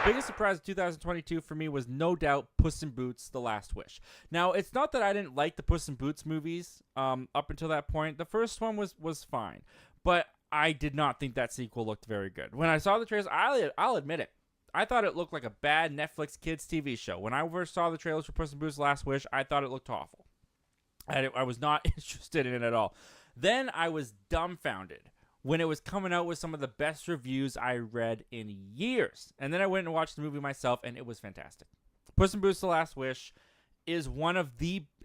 Biggest surprise of 2022 for me was no doubt Puss in Boots: The Last Wish. Now, it's not that I didn't like the Puss in Boots movies up until that point. The first one was fine, but I did not think that sequel looked very good. When I saw the trailers, I'll admit it. I thought it looked like a bad Netflix kids TV show. When I first saw the trailers for Puss in Boots: The Last Wish, I thought it looked awful. I was not interested in it at all. Then I was dumbfounded when it was coming out with some of the best reviews I read in years. And then I went and watched the movie myself, and it was fantastic. Puss in Boots: The Last Wish is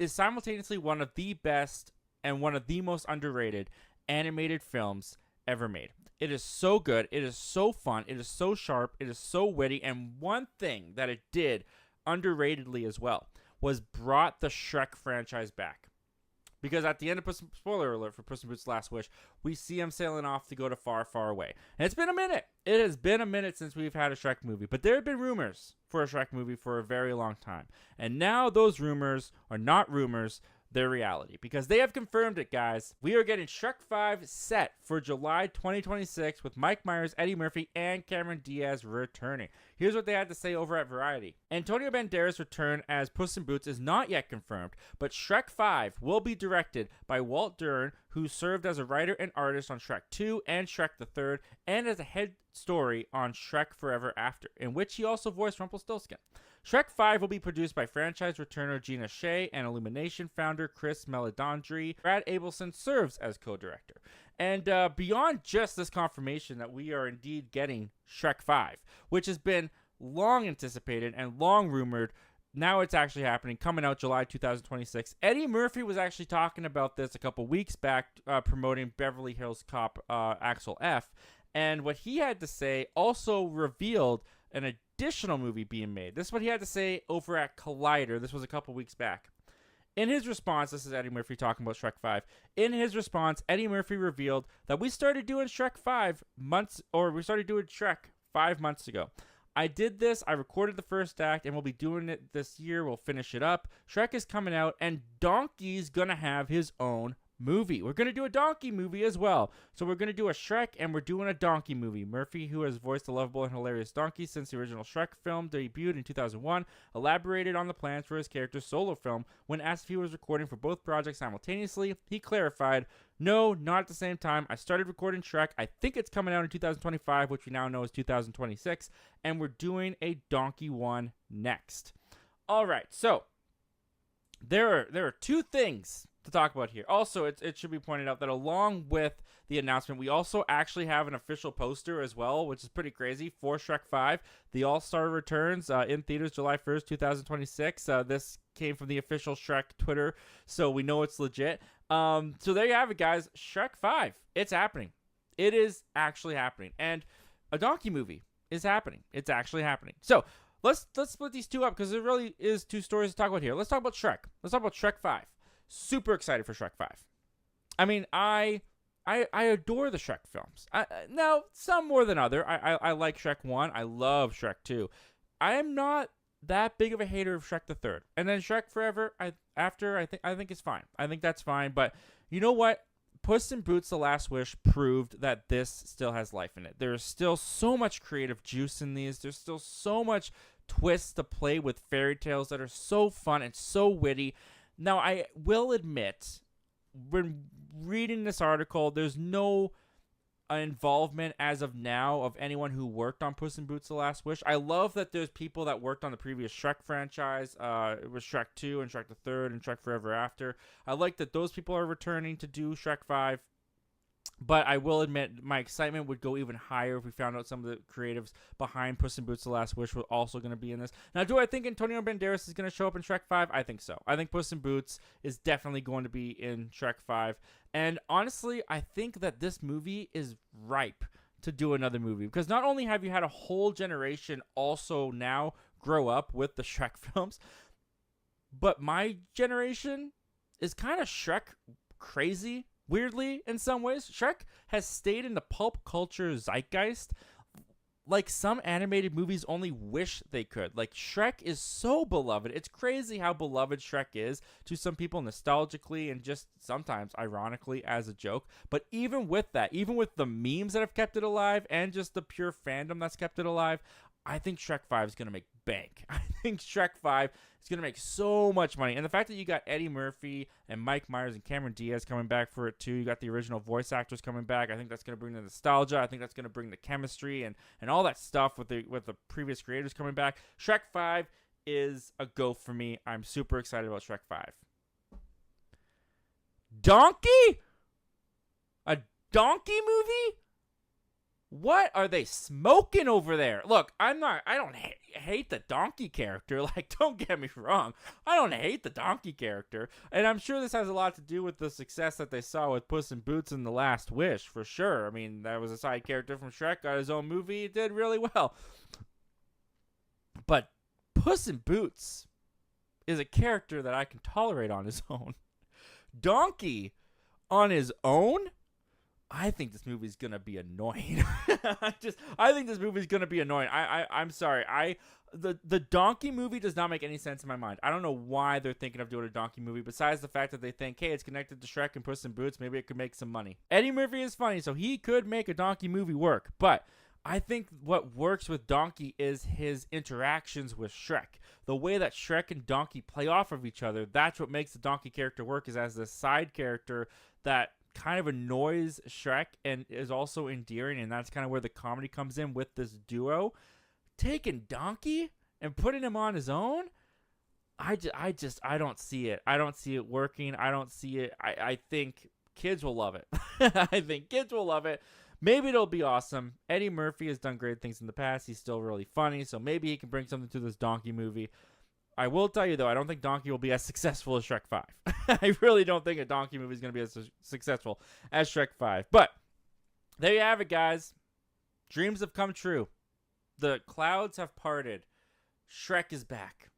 simultaneously one of the best and one of the most underrated animated films ever made. It is so good. It is so fun. It is so sharp. It is so witty. And one thing that it did underratedly as well was brought the Shrek franchise back. Because at the end of spoiler alert for Puss in Boots: Last Wish, we see him sailing off to go to far, far away. And it's been a minute. It has been a minute since we've had a Shrek movie. But there have been rumors for a Shrek movie for a very long time. And now those rumors are not rumors. They're reality. Because they have confirmed it, guys. We are getting Shrek 5 set for July 2026 with Mike Myers, Eddie Murphy, and Cameron Diaz returning. Here's what they had to say over at Variety. Antonio Banderas' return as Puss in Boots is not yet confirmed, but Shrek 5 will be directed by Walt Dern, who served as a writer and artist on Shrek 2 and Shrek the Third, and as a head story on Shrek Forever After, in which he also voiced Rumpelstiltskin. Shrek 5 will be produced by franchise returner Gina Shea and Illumination founder Chris Meledandri. Brad Abelson serves as co-director. And beyond just this confirmation that we are indeed getting Shrek 5, which has been long anticipated and long rumored, now it's actually happening, coming out July 2026. Eddie Murphy was actually talking about this a couple weeks back, promoting Beverly Hills Cop Axel F. And what he had to say also revealed an additional movie being made. This is what he had to say over at Collider. This was a couple weeks back. In his response, this is Eddie Murphy talking about Shrek 5. In his response, Eddie Murphy revealed that we started doing Shrek 5 months ago. I did this, I recorded the first act, and we'll be doing it this year. We'll finish it up. Shrek is coming out, and Donkey's gonna have his own movie. We're going to do a donkey movie as well. So we're going to do a Shrek and we're doing a donkey movie. Murphy, who has voiced the lovable and hilarious donkey since the original Shrek film debuted in 2001, elaborated on the plans for his character's solo film. When asked if he was recording for both projects simultaneously, he clarified, "No, not at the same time. I started recording Shrek. I think it's coming out in 2025, which we now know is 2026, and we're doing a donkey one next." All right, so there are two things to talk about here. Also, it should be pointed out that along with the announcement, we also actually have an official poster as well, which is pretty crazy, for Shrek 5. The All-Star returns in theaters July 1st, 2026. This came from the official Shrek Twitter, so we know it's legit. So there you have it, guys. Shrek 5. It's happening. It is actually happening. And a donkey movie is happening. It's actually happening. So let's split these two up because there really is two stories to talk about here. Let's talk about Shrek. Let's talk about Shrek 5. Super excited for Shrek 5. I mean, I adore the Shrek films. Now, some more than other. I like Shrek 1. I love Shrek 2. I am not that big of a hater of Shrek the Third. And then Shrek Forever, I think it's fine. I think that's fine. But you know what? Puss in Boots: The Last Wish proved that this still has life in it. There's still so much creative juice in these. There's still so much twists to play with fairy tales that are so fun and so witty. Now, I will admit, when reading this article, there's no involvement as of now of anyone who worked on Puss in Boots: The Last Wish. I love that there's people that worked on the previous Shrek franchise. It was Shrek 2 and Shrek the Third and Shrek Forever After. I like that those people are returning to do Shrek 5. But I will admit, my excitement would go even higher if we found out some of the creatives behind Puss in Boots: The Last Wish were also going to be in this. Now, do I think Antonio Banderas is going to show up in Shrek 5? I think so. I think Puss in Boots is definitely going to be in Shrek 5. And honestly, I think that this movie is ripe to do another movie. Because not only have you had a whole generation also now grow up with the Shrek films, but my generation is kind of Shrek crazy. Weirdly, in some ways, Shrek has stayed in the pulp culture zeitgeist like some animated movies only wish they could. Like, Shrek is so beloved. It's crazy how beloved Shrek is to some people nostalgically and just sometimes ironically as a joke. But even with that, even with the memes that have kept it alive and just the pure fandom that's kept it alive, I think Shrek 5 is going to make bank. I think Shrek 5 is going to make so much money. And the fact that you got Eddie Murphy and Mike Myers and Cameron Diaz coming back for it too. You got the original voice actors coming back. I think that's going to bring the nostalgia. I think that's going to bring the chemistry and all that stuff with the previous creators coming back. Shrek 5 is a go for me. I'm super excited about Shrek 5. Donkey? A donkey movie? What are they smoking over there? Look, I don't hate the donkey character. Like, don't get me wrong. I don't hate the donkey character. And I'm sure this has a lot to do with the success that they saw with Puss in Boots and The Last Wish, for sure. I mean, that was a side character from Shrek, got his own movie. He did really well. But Puss in Boots is a character that I can tolerate on his own. Donkey on his own? I think this movie's gonna be annoying. I think this movie's gonna be annoying. I'm sorry. The donkey movie does not make any sense in my mind. I don't know why they're thinking of doing a donkey movie. Besides the fact that they think, hey, it's connected to Shrek and Puss in Boots, maybe it could make some money. Eddie Murphy is funny, so he could make a donkey movie work. But I think what works with Donkey is his interactions with Shrek. The way that Shrek and Donkey play off of each other, that's what makes the donkey character work, is as this side character that kind of annoys Shrek and is also endearing, and that's kind of where the comedy comes in with this duo. Taking Donkey and putting him on his own, I don't see it. I don't see it working. I don't see it. I think kids will love it. I think kids will love it. Maybe it'll be awesome. Eddie Murphy has done great things in the past. He's still really funny, so maybe he can bring something to this Donkey movie. I will tell you, though, I don't think Donkey will be as successful as Shrek 5. I really don't think a Donkey movie is going to be as successful as Shrek 5. But there you have it, guys. Dreams have come true. The clouds have parted. Shrek is back.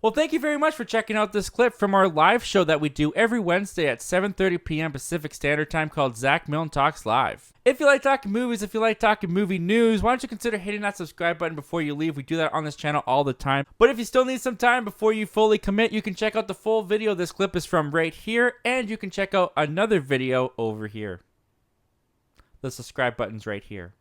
Well, thank you very much for checking out this clip from our live show that we do every Wednesday at 7:30 p.m. Pacific Standard Time called Zach Milne Talks Live. If you like talking movies, if you like talking movie news, why don't you consider hitting that subscribe button before you leave? We do that on this channel all the time. But if you still need some time before you fully commit, you can check out the full video this clip is from right here, and you can check out another video over here. The subscribe button's right here.